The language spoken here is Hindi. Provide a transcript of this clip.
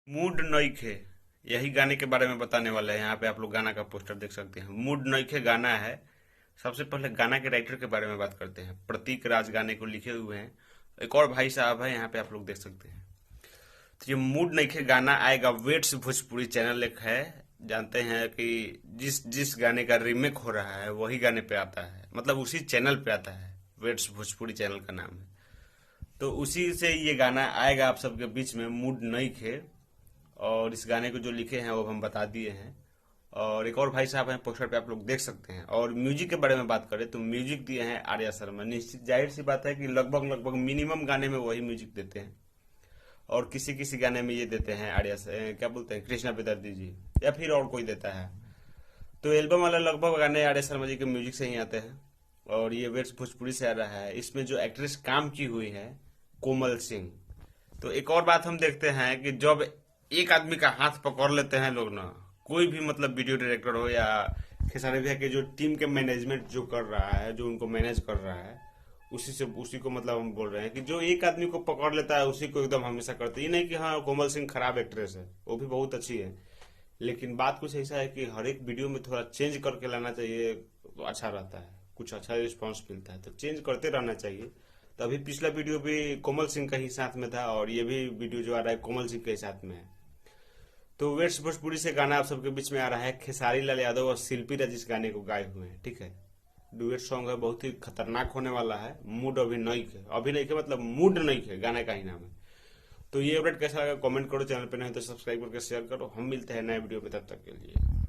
मूड नइखे, यही गाने के बारे में बताने वाले हैं। यहाँ पे आप लोग गाना का पोस्टर देख सकते हैं। मूड नइखे गाना है। सबसे पहले गाना के राइटर के बारे में बात करते हैं। प्रतीक राज गाने को लिखे हुए हैं। एक और भाई साहब है, यहाँ पे आप लोग देख सकते हैं। तो ये मूड नइखे गाना आएगा, वेट्स भोजपुरी चैनल एक है। जानते हैं कि जिस जिस गाने का रीमेक हो रहा है वही गाने पे आता है, मतलब उसी चैनल पे आता है। वेट्स भोजपुरी चैनल का नाम है। तो उसी से ये गाना आएगा आप सबके बीच में, मूड नइखे। और इस गाने को जो लिखे हैं वो हम बता दिए हैं। और एक और भाई साहब हैं, पोस्टर पे आप लोग देख सकते हैं। और म्यूजिक के बारे में बात करें तो म्यूजिक दिए हैं आर्या शर्मा। निश्चित जाहिर सी बात है कि लगभग लगभग मिनिमम गाने में वही म्यूजिक देते हैं। और किसी किसी गाने में ये देते हैं आर्या से क्या बोलते हैं, कृष्णा बेदर्दी जी, या फिर और कोई देता है। तो एल्बम वाला लगभग गाने आर्या शर्मा जी के म्यूजिक से ही आते हैं। और ये वेट्स भोजपुरी से आ रहा है। इसमें जो एक्ट्रेस काम की हुई है, कोमल सिंह। तो एक और बात हम देखते हैं कि जब एक आदमी का हाथ पकड़ लेते हैं लोग ना, कोई भी मतलब वीडियो डायरेक्टर हो या खेसारी भैया के जो टीम के मैनेजमेंट जो कर रहा है, जो उनको मैनेज कर रहा है, उसी को मतलब हम बोल रहे हैं कि जो एक आदमी को पकड़ लेता है उसी को एकदम हमेशा करते हैं। ये नहीं कि हाँ कोमल सिंह खराब एक्ट्रेस है, वो भी बहुत अच्छी है। लेकिन बात कुछ ऐसा है कि हर एक वीडियो में थोड़ा चेंज करके लाना चाहिए तो अच्छा रहता है, कुछ अच्छा रिस्पॉन्स मिलता है। तो चेंज करते रहना चाहिए। तो अभी पिछला वीडियो भी कोमल सिंह का ही साथ में था और ये भी वीडियो जो आ रहा है कोमल सिंह के ही साथ में है। तो वेट्स भोजपुरी से गाना आप सबके बीच में आ रहा है। खेसारी लाल यादव और शिल्पी राज इस गाने को गाए हुए हैं, ठीक है। डुएट सॉन्ग है, बहुत ही खतरनाक होने वाला है। मूड अभी नहीं है, अभी नहीं है मतलब मूड नहीं है, गाने का ही नाम है। तो ये अपडेट कैसा लगा कमेंट करो, चैनल पे नहीं तो सब्सक्राइब करके शेयर करो। हम मिलते हैं नए वीडियो में, तब तक के लिए।